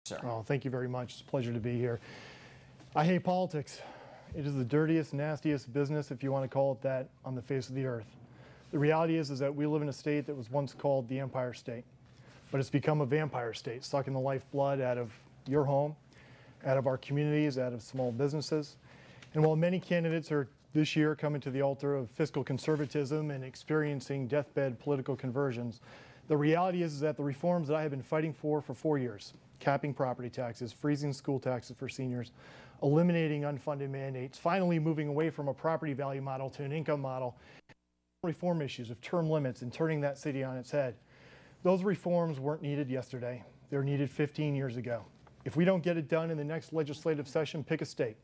Sir. Oh, thank you very much. It's a pleasure to be here. I hate politics. It is the dirtiest, nastiest business, if you want to call it that, on the face of the earth. The reality is that we live in a state that was once called the Empire State, but it's become a vampire state, sucking the lifeblood out of your home, out of our communities, out of small businesses. And while many candidates are this year coming to the altar of fiscal conservatism and experiencing deathbed political conversions, the reality is that the reforms that I have been fighting for 4 years, capping property taxes, freezing school taxes for seniors, eliminating unfunded mandates, finally moving away from a property value model to an income model, reform issues of term limits and turning that city on its head. Those reforms weren't needed yesterday. They were needed 15 years ago. If we don't get it done in the next legislative session, pick a state.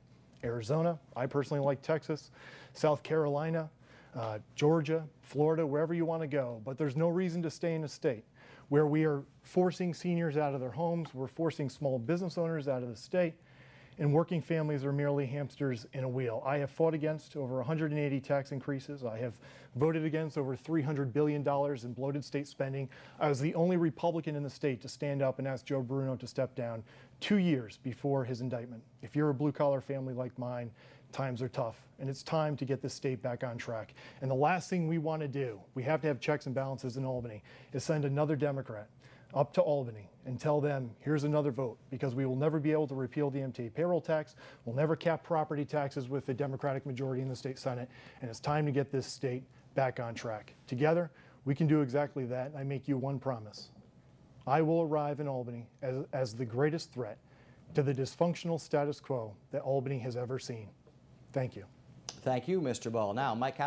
Arizona, I personally like Texas, South Carolina, Georgia, Florida, wherever you want to go. But there's no reason to stay in a state where we are forcing seniors out of their homes, we're forcing small business owners out of the state, and working families are merely hamsters in a wheel. I have fought against over 180 tax increases. I have voted against over $300 billion in bloated state spending. I was the only Republican in the state to stand up and ask Joe Bruno to step down 2 years before his indictment. If you're a blue-collar family like mine, times are tough, and it's time to get this state back on track. And the last thing we want to do, we have to have checks and balances in Albany, is send another Democrat up to Albany and tell them, here's another vote, because we will never be able to repeal the MTA payroll tax. We'll never cap property taxes with the Democratic majority in the state Senate, and it's time to get this state back on track. Together, we can do exactly that. I make you one promise. I will arrive in Albany as the greatest threat to the dysfunctional status quo that Albany has ever seen. Thank you. Thank you, Mr. Ball. Now, Mike